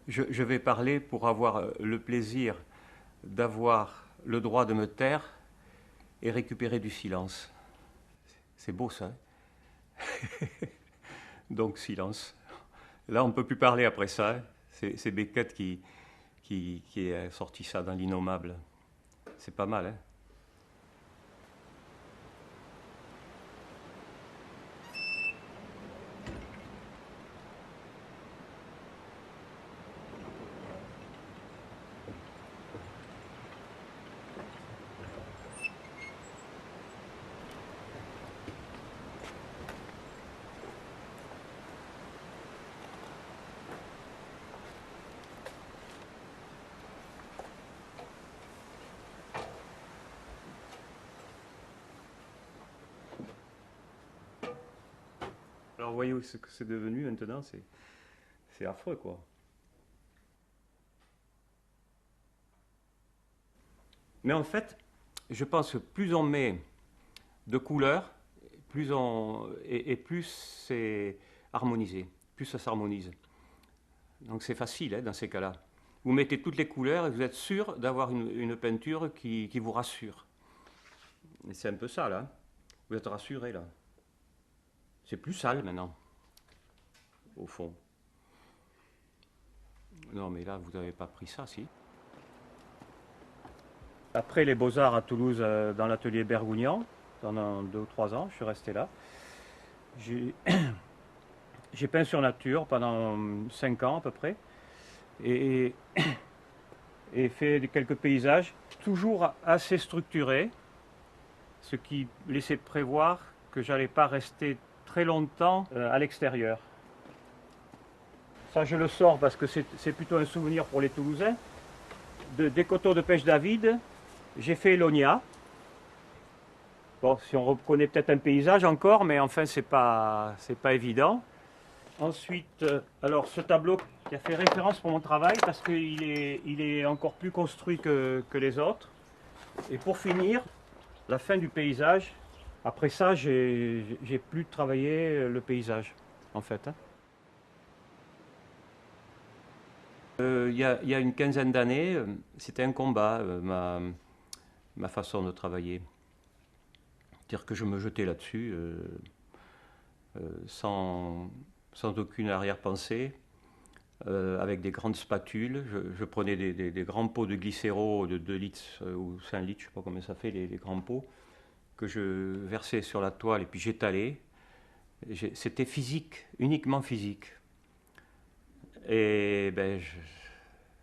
Je vais parler pour avoir le plaisir d'avoir le droit de me taire et récupérer du silence. C'est beau ça, hein. Donc silence. Là, on ne peut plus parler après ça, hein. C'est Beckett qui a sorti ça dans l'Innommable. C'est pas mal, hein. Alors, vous voyez ce que c'est devenu maintenant, c'est affreux, quoi. Mais en fait, je pense que plus on met de couleurs, plus c'est harmonisé, plus ça s'harmonise. Donc c'est facile, hein, dans ces cas-là. Vous mettez toutes les couleurs et vous êtes sûr d'avoir une peinture qui vous rassure. Et c'est un peu ça, là. Vous êtes rassuré, là. C'est plus sale, maintenant, au fond. Non, mais là, vous n'avez pas pris ça, si. Après les Beaux-Arts à Toulouse, dans l'atelier Bergougnan, pendant 2 ou 3 ans, je suis resté là. J'ai j'ai peint sur nature pendant 5 ans à peu près. Et, et fait quelques paysages, toujours assez structurés, ce qui laissait prévoir que j'allais pas rester très longtemps à l'extérieur. Ça, je le sors parce que c'est plutôt un souvenir pour les Toulousains. Des coteaux de pêche David, j'ai fait Elonia. Bon, si on reconnaît peut-être un paysage encore, mais enfin, c'est pas évident. Ensuite, alors ce tableau qui a fait référence pour mon travail parce qu'il est encore plus construit que les autres. Et pour finir, la fin du paysage. Après ça, j'ai plus travaillé le paysage, en fait, hein. Il y a une quinzaine d'années, c'était un combat, ma façon de travailler. C'est-à-dire que je me jetais là-dessus sans aucune arrière-pensée, avec des grandes spatules. Je prenais des grands pots de glycéro de 2 litres ou 5 litres, je ne sais pas combien ça fait, les grands pots, que je versais sur la toile et puis j'étalais. C'était physique, uniquement physique. Et ben,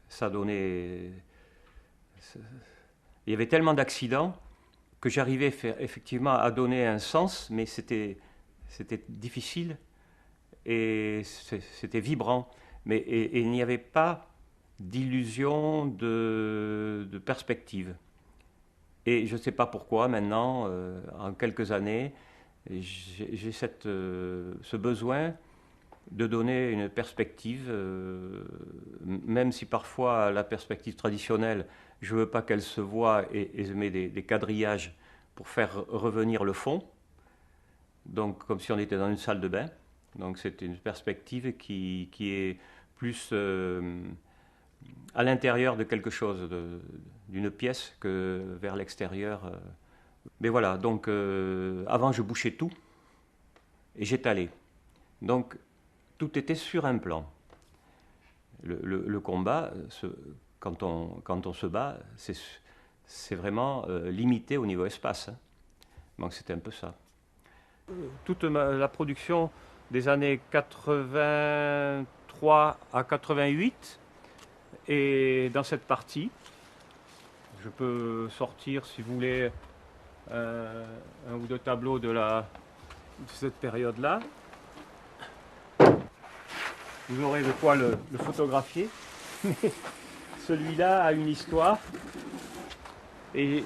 ça donnait. Il y avait tellement d'accidents que j'arrivais effectivement à donner un sens, mais c'était difficile et c'était vibrant. Mais et il n'y avait pas d'illusion de perspective. Et je ne sais pas pourquoi maintenant, en quelques années, j'ai ce besoin de donner une perspective, même si parfois la perspective traditionnelle, je ne veux pas qu'elle se voie et je mets des quadrillages pour faire revenir le fond, donc comme si on était dans une salle de bain. Donc c'est une perspective qui est plus à l'intérieur de quelque chose, d'une pièce, que vers l'extérieur. Mais voilà, donc avant je bouchais tout et j'étalais. Donc tout était sur un plan. Le combat, quand on se bat, c'est vraiment limité au niveau espace, hein. Donc c'était un peu ça. Toute la production des années 83 à 88 est dans cette partie. Je peux sortir, si vous voulez, un ou deux tableaux de cette période-là. Vous aurez de quoi le photographier. Mais celui-là a une histoire. Et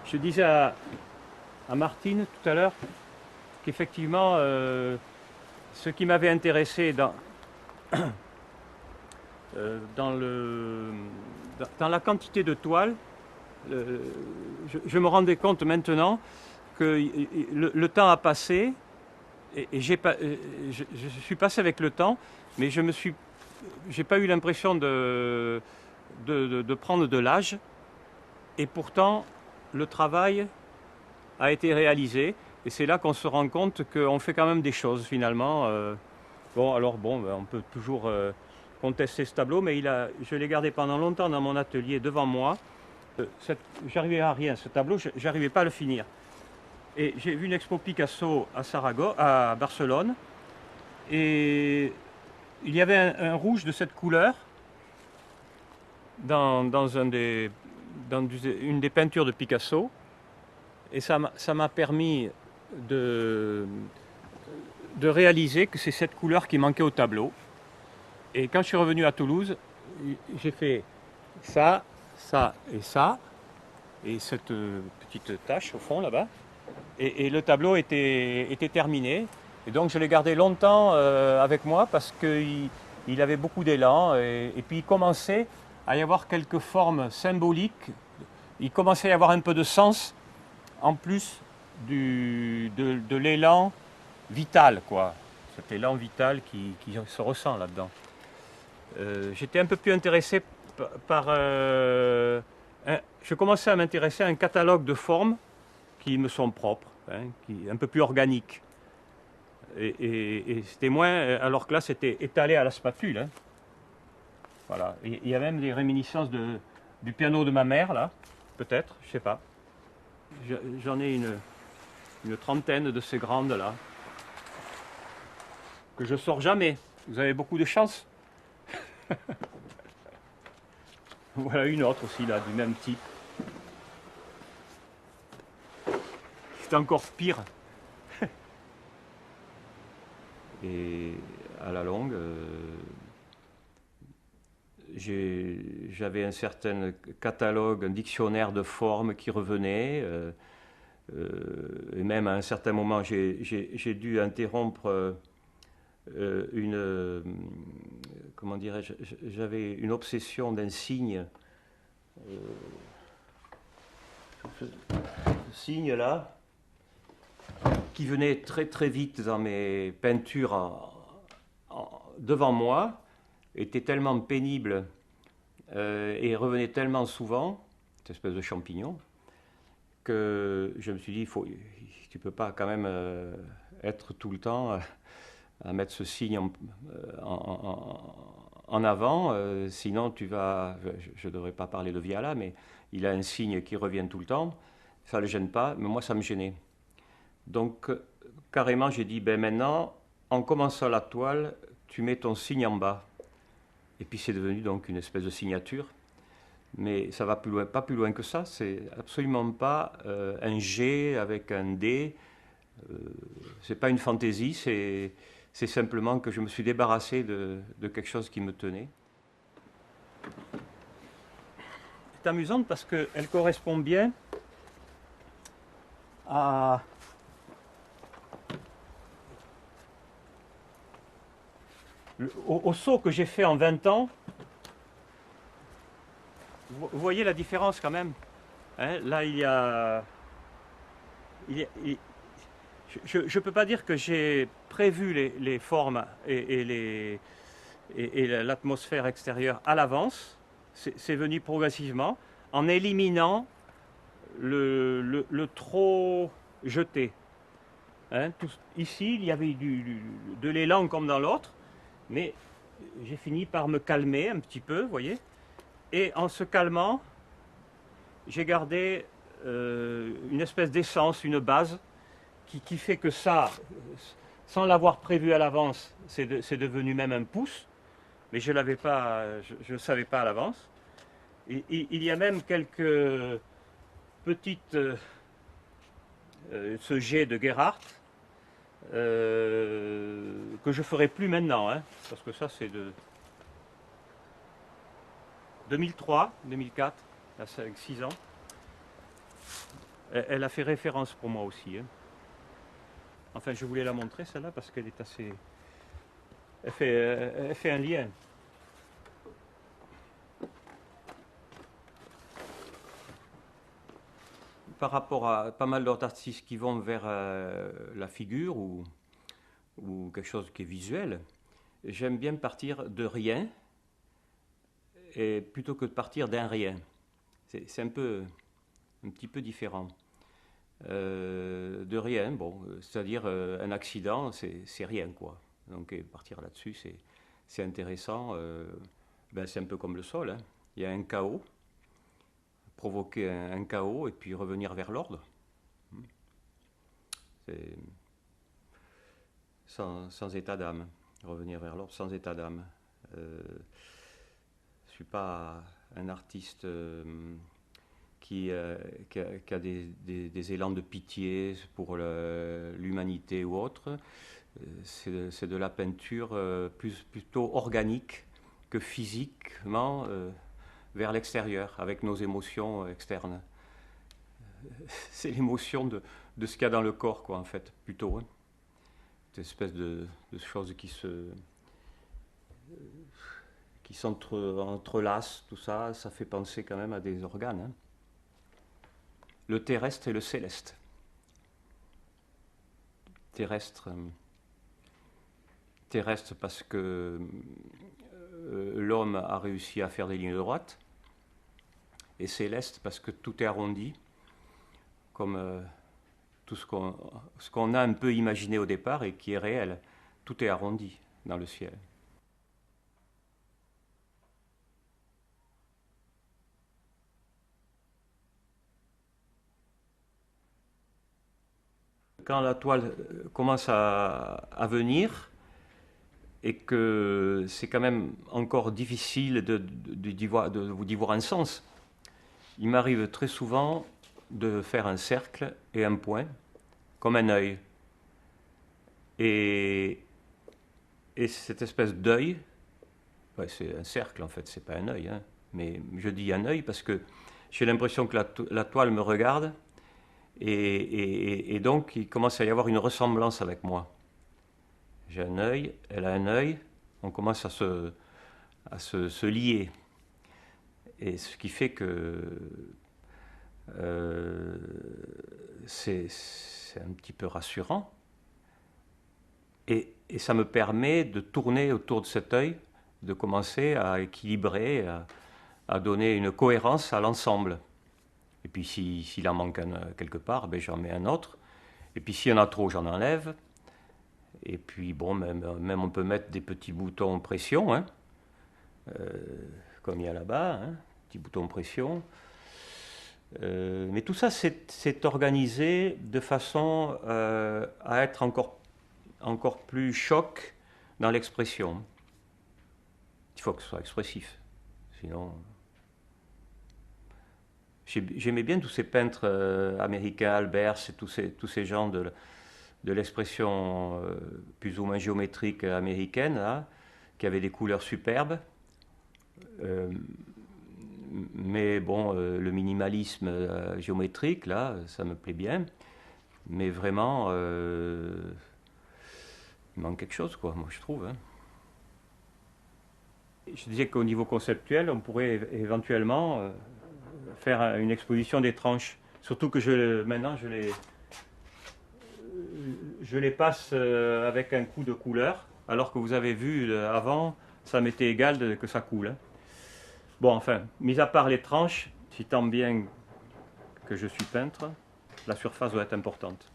je disais à Martine tout à l'heure qu'effectivement, ce qui m'avait intéressé dans la quantité de toiles, je me rendais compte maintenant que le temps a passé et je suis passé avec le temps, mais je me suis j'ai pas eu l'impression de prendre de l'âge, et pourtant le travail a été réalisé, et c'est là qu'on se rend compte qu'on fait quand même des choses finalement. Bon, alors bon, ben, on peut toujours contester ce tableau, mais je l'ai gardé pendant longtemps dans mon atelier devant moi. J'arrivais à rien, ce tableau, j'arrivais pas à le finir. Et j'ai vu une expo Picasso à Barcelone, et il y avait un rouge de cette couleur dans une des peintures de Picasso, et ça m'a permis de réaliser que c'est cette couleur qui manquait au tableau. Et quand je suis revenu à Toulouse, j'ai fait ça, ça, et cette petite tache au fond là-bas, et le tableau était terminé. Et donc je l'ai gardé longtemps avec moi parce qu'il avait beaucoup d'élan, et puis il commençait à y avoir quelques formes symboliques, il commençait à y avoir un peu de sens en plus de l'élan vital, quoi. Cet élan vital qui se ressent là-dedans. J'étais un peu plus intéressé par... je commençais à m'intéresser à un catalogue de formes qui me sont propres, hein, un peu plus organiques. Et c'était moins... Alors que là, c'était étalé à la spatule. Hein. Voilà. Il y a même des réminiscences du piano de ma mère, là, peut-être, je sais pas. J'en ai une trentaine de ces grandes-là, que je sors jamais. Vous avez beaucoup de chance. Voilà une autre aussi, là, du même type. C'est encore pire. Et à la longue, j'avais un certain catalogue, un dictionnaire de formes qui revenait. Et même à un certain moment, j'ai dû interrompre comment dirais-je, j'avais une obsession d'un signe. Ce signe là, qui venait très très vite dans mes peintures devant moi, était tellement pénible et revenait tellement souvent, cette espèce de champignon, que je me suis dit, tu ne peux pas quand même être tout le temps à mettre ce signe en avant, sinon je ne devrais pas parler de Viala, mais il a un signe qui revient tout le temps, ça ne le gêne pas, mais moi ça me gênait. Donc carrément j'ai dit, ben maintenant, en commençant la toile, tu mets ton signe en bas. Et puis c'est devenu donc une espèce de signature. Mais ça va plus loin, pas plus loin que ça, c'est absolument pas un G avec un D, c'est pas une fantaisie, c'est simplement que je me suis débarrassé de quelque chose qui me tenait. C'est amusant parce qu'elle correspond bien au saut que j'ai fait en 20 ans. Vous voyez la différence quand même, hein. Là, je ne peux pas dire que j'ai prévu les formes et l'atmosphère extérieure à l'avance. C'est venu progressivement en éliminant le trop jeté. Hein, ici, il y avait de l'élan comme dans l'autre, mais j'ai fini par me calmer un petit peu, vous voyez. Et en se calmant, j'ai gardé une espèce d'essence, une base, qui fait que ça, sans l'avoir prévu à l'avance, c'est devenu même un pouce, mais je ne savais pas à l'avance. Il y a même quelques petites, ce jet de Gerhardt, que je ne ferai plus maintenant, hein, parce que ça c'est de 2003, 2004, à 6 ans. Elle a fait référence pour moi aussi. Hein. Enfin, je voulais la montrer celle-là parce qu'elle est assez... Elle fait un lien. Par rapport à pas mal d'autres artistes qui vont vers la figure ou quelque chose qui est visuel, j'aime bien partir de rien et plutôt que de partir d'un rien. C'est un petit peu différent. De rien, bon, c'est-à-dire un accident, c'est rien, quoi. Donc partir là-dessus, c'est intéressant. Ben, c'est un peu comme le sol, hein. Il y a un chaos, provoquer un chaos et puis revenir vers l'ordre. C'est sans état d'âme, revenir vers l'ordre sans état d'âme. Je ne suis pas un artiste qui a des élans de pitié pour l'humanité ou autre. C'est de la peinture plutôt organique que physiquement vers l'extérieur, avec nos émotions externes. C'est l'émotion de ce qu'il y a dans le corps, quoi, en fait, plutôt. Hein. Cette espèce de choses qui s'entrelacent, tout ça, ça fait penser quand même à des organes. Hein. Le terrestre et le céleste. Terrestre parce que l'homme a réussi à faire des lignes droites, et céleste parce que tout est arrondi, comme tout ce qu'on a un peu imaginé au départ et qui est réel. Tout est arrondi dans le ciel. Quand la toile commence à venir, et que c'est quand même encore difficile d'y voir un sens, il m'arrive très souvent de faire un cercle et un point, comme un œil. Et cette espèce d'œil, ouais, c'est un cercle en fait, c'est pas un œil, hein, mais je dis un œil parce que j'ai l'impression que la toile me regarde, et donc il commence à y avoir une ressemblance avec moi. J'ai un œil, elle a un œil, on commence à se lier. Et ce qui fait que c'est un petit peu rassurant. Et ça me permet de tourner autour de cet œil, de commencer à équilibrer, à donner une cohérence à l'ensemble. Et puis s'il en manque quelque part, ben j'en mets un autre. Et puis s'il y en a trop, j'en enlève. Et puis bon, même on peut mettre des petits boutons pression, hein, comme il y a là-bas, hein, petits boutons pression. Mais tout ça, c'est organisé de façon à être encore plus choc dans l'expression. Il faut que ce soit expressif. Sinon. J'aimais bien tous ces peintres américains, Albers et tous ces gens de l'expression plus ou moins géométrique américaine, là, qui avaient des couleurs superbes. Mais bon, le minimalisme géométrique, là, ça me plaît bien. Mais vraiment, il manque quelque chose, quoi, moi, je trouve. Hein. Je disais qu'au niveau conceptuel, on pourrait éventuellement faire une exposition des tranches. Surtout que maintenant, je les passe avec un coup de couleur, alors que vous avez vu avant, ça m'était égal que ça coule. Hein. Bon, enfin, mis à part les tranches, si tant bien que je suis peintre, la surface doit être importante.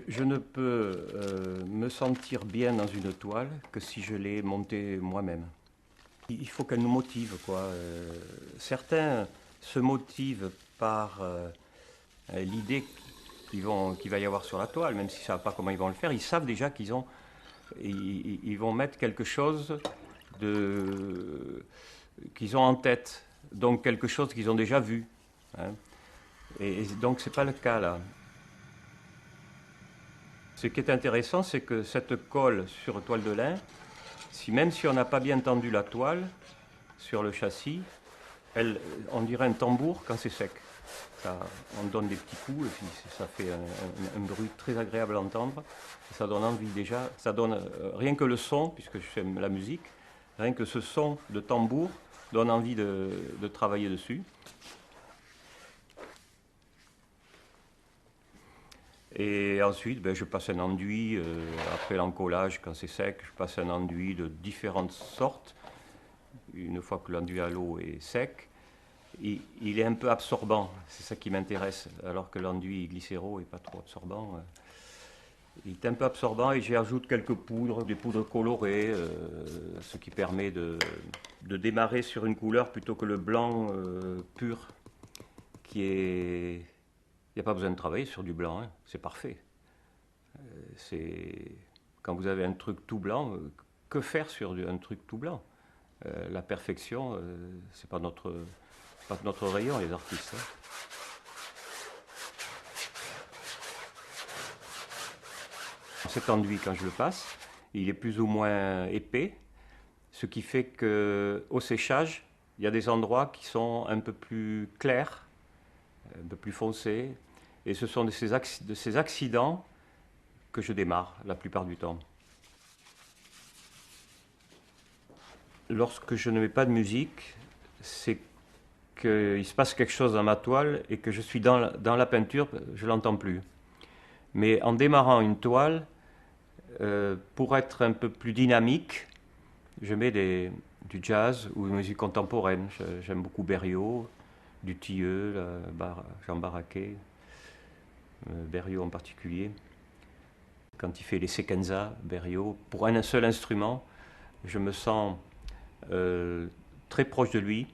Je ne peux me sentir bien dans une toile que si je l'ai montée moi-même. Il faut qu'elle nous motive, quoi. Certains se motivent par l'idée qu'il va y avoir sur la toile, même s'ils ne savent pas comment ils vont le faire. Ils savent déjà qu'ils vont mettre quelque chose qu'ils ont en tête, donc quelque chose qu'ils ont déjà vu. Hein. Et donc c'est pas le cas là. Ce qui est intéressant, c'est que cette colle sur toile de lin, même si on n'a pas bien tendu la toile sur le châssis, on dirait un tambour quand c'est sec. on donne des petits coups et puis ça fait un bruit très agréable à entendre. Et ça donne envie déjà, ça donne rien que le son, puisque j'aime la musique, rien que ce son de tambour donne envie de travailler dessus. Et ensuite, ben, je passe un enduit, après l'encollage, quand c'est sec, je passe un enduit de différentes sortes. Une fois que l'enduit à l'eau est sec, il est un peu absorbant, c'est ça qui m'intéresse, alors que l'enduit glycéro n'est pas trop absorbant. Il est un peu absorbant et j'y ajoute quelques poudres, des poudres colorées, ce qui permet de démarrer sur une couleur plutôt que le blanc pur, qui est... Il n'y a pas besoin de travailler sur du blanc, hein, c'est parfait. Quand vous avez un truc tout blanc, que faire sur un truc tout blanc? La perfection, c'est pas notre rayon, les artistes. Hein. Cet enduit, quand je le passe, il est plus ou moins épais, ce qui fait qu'au séchage, il y a des endroits qui sont un peu plus clairs, un peu plus foncés, et ce sont de ces accidents que je démarre la plupart du temps. Lorsque je ne mets pas de musique, c'est qu'il se passe quelque chose dans ma toile et que je suis dans la peinture, je ne l'entends plus. Mais en démarrant une toile, pour être un peu plus dynamique, je mets du jazz ou une musique contemporaine. J'aime beaucoup Berriot, Dutilleux, Jean Barraquet, Berriot en particulier. Quand il fait les sequenzas, Berriot, pour un seul instrument, je me sens très proche de lui,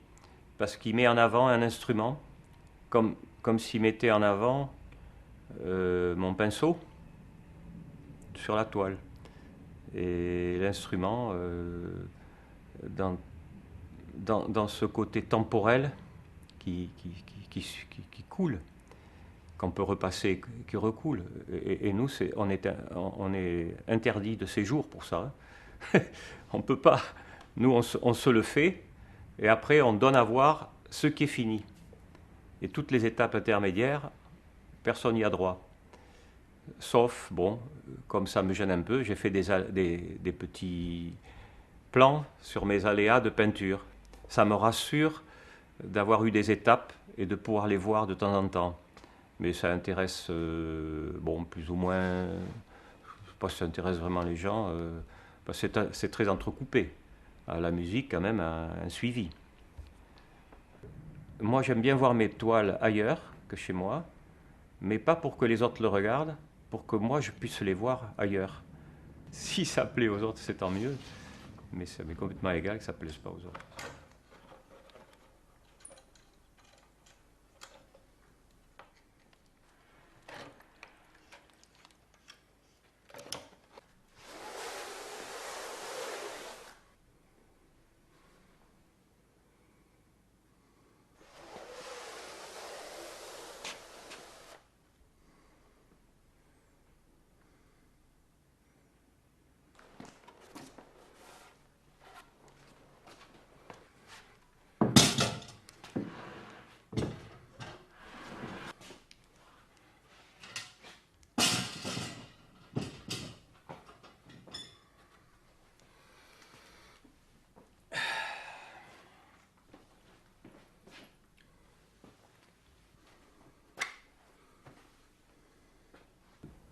parce qu'il met en avant un instrument, comme s'il mettait en avant mon pinceau sur la toile. Et l'instrument, dans ce côté temporel qui coule, qu'on peut repasser, qui recoule. Et nous, on est interdit de séjour pour ça. Hein. On ne peut pas. Nous, on se le fait, et après, on donne à voir ce qui est fini. Et toutes les étapes intermédiaires, personne n'y a droit. Sauf, bon, comme ça me gêne un peu, j'ai fait des petits plans sur mes aléas de peinture. Ça me rassure d'avoir eu des étapes et de pouvoir les voir de temps en temps. Mais ça intéresse, bon, plus ou moins, je ne sais pas si ça intéresse vraiment les gens, parce que c'est très entrecoupé. La musique, quand même, a un suivi. Moi, j'aime bien voir mes toiles ailleurs que chez moi, mais pas pour que les autres le regardent, pour que moi, je puisse les voir ailleurs. Si ça plaît aux autres, c'est tant mieux, mais ça m'est complètement égal que ça ne plaise pas aux autres.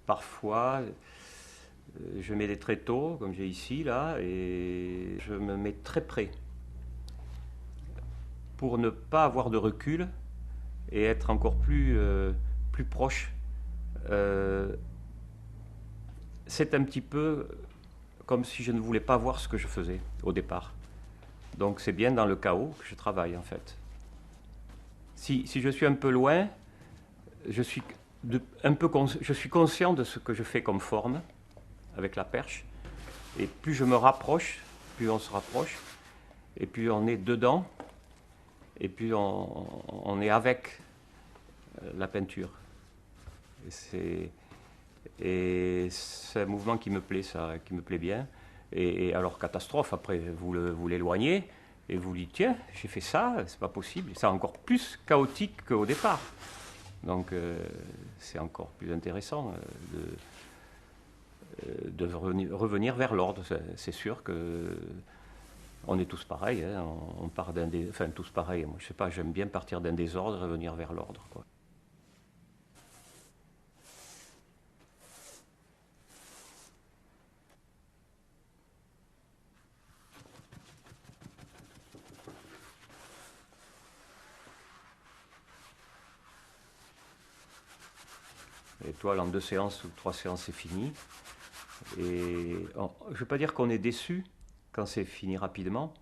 Parfois, je mets des tréteaux, comme j'ai ici, là, et je me mets très près pour ne pas avoir de recul et être encore plus proche. C'est un petit peu comme si je ne voulais pas voir ce que je faisais au départ. Donc c'est bien dans le chaos que je travaille, en fait. Si je suis un peu loin, je suis conscient de ce que je fais comme forme avec la perche, et plus je me rapproche, plus on se rapproche, et plus on est dedans, et puis on est avec la peinture. Et c'est un mouvement qui me plaît, ça, qui me plaît bien. Et alors, catastrophe, après, vous l'éloignez, et vous dites, tiens, j'ai fait ça, c'est pas possible. C'est encore plus chaotique qu'au départ. Donc c'est encore plus intéressant de revenir vers l'ordre. C'est sûr que on est tous pareils, hein, on part d'un enfin tous pareils. Moi je sais pas, j'aime bien partir d'un désordre et revenir vers l'ordre, quoi. L'étoile en 2 séances ou 3 séances c'est fini. Et je ne veux pas dire qu'on est déçu quand c'est fini rapidement,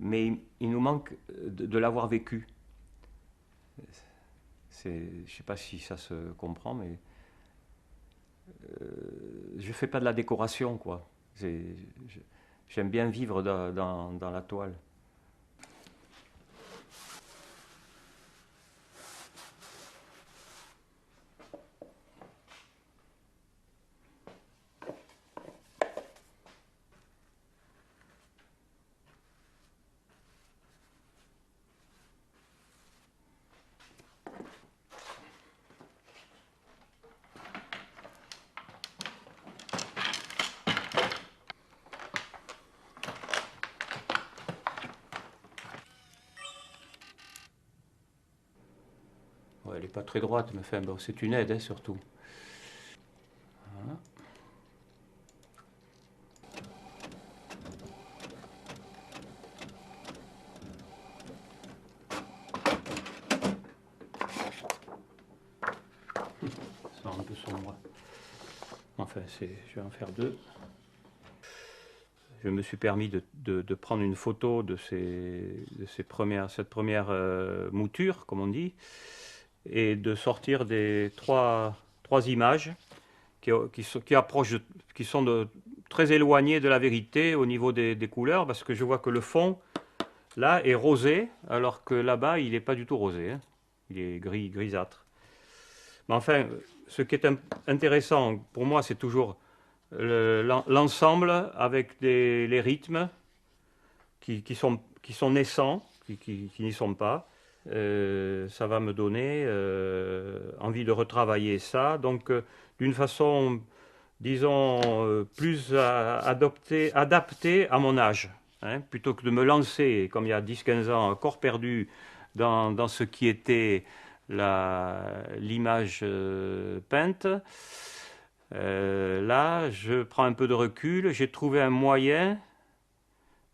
mais il nous manque de l'avoir vécu. Je ne sais pas si ça se comprend, mais je ne fais pas de la décoration, quoi. J'aime bien vivre dans la toile. Ouais, elle n'est pas très droite, mais enfin, bon, c'est une aide, hein, surtout. Voilà. C'est un peu sombre. Enfin, je vais en faire 2. Je me suis permis de prendre une photo de cette première mouture, comme on dit, et de sortir des trois images qui approchent, qui sont très éloignées de la vérité au niveau des couleurs, parce que je vois que le fond, là, est rosé, alors que là-bas, il n'est pas du tout rosé, hein. Il est grisâtre. Mais enfin, ce qui est intéressant pour moi, c'est toujours l'ensemble avec les rythmes qui sont naissants, qui n'y sont pas. Ça va me donner envie de retravailler ça. Donc, d'une façon, disons, plus adaptée à mon âge. Hein, plutôt que de me lancer, comme il y a 10-15 ans, corps perdu dans ce qui était l'image peinte. Là, je prends un peu de recul. J'ai trouvé un moyen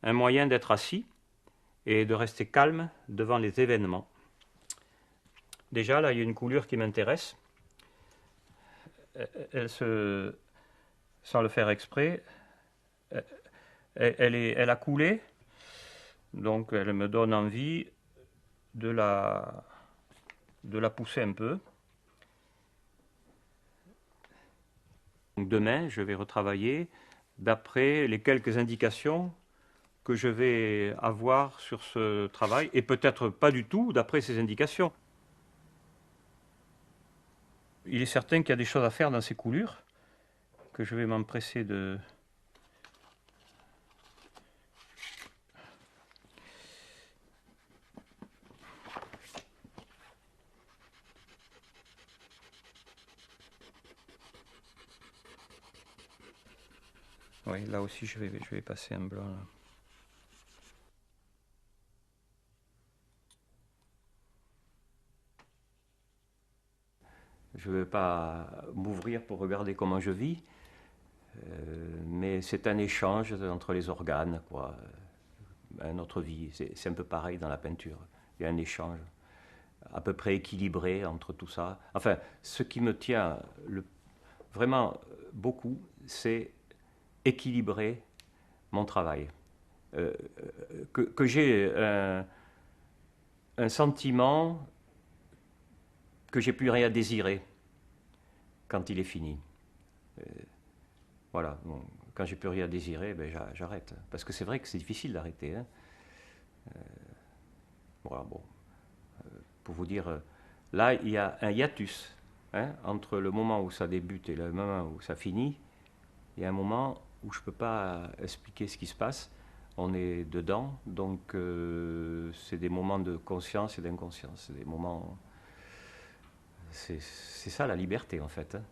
d'être assis et de rester calme devant les événements. Déjà, là, il y a une couleur qui m'intéresse. Sans le faire exprès, elle a coulé, donc elle me donne envie de la pousser un peu. Donc demain, je vais retravailler d'après les quelques indications que je vais avoir sur ce travail, et peut-être pas du tout d'après ces indications. Il est certain qu'il y a des choses à faire dans ces coulures, que je vais m'empresser de... Oui, là aussi je vais passer un blanc. Là. Je ne veux pas m'ouvrir pour regarder comment je vis, mais c'est un échange entre les organes, quoi. Notre vie, c'est un peu pareil dans la peinture. Il y a un échange à peu près équilibré entre tout ça. Enfin, ce qui me tient vraiment beaucoup, c'est équilibrer mon travail. Que j'ai un sentiment que j'ai plus rien à désirer quand il est fini. Voilà, bon, quand j'ai plus rien à désirer, ben j'arrête. Parce que c'est vrai que c'est difficile d'arrêter. Hein. Voilà, bon. Pour vous dire, là, il y a un hiatus, hein, entre le moment où ça débute et le moment où ça finit. Il y a un moment où je ne peux pas expliquer ce qui se passe. On est dedans, donc c'est des moments de conscience et d'inconscience. Des moments C'est ça la liberté en fait, hein.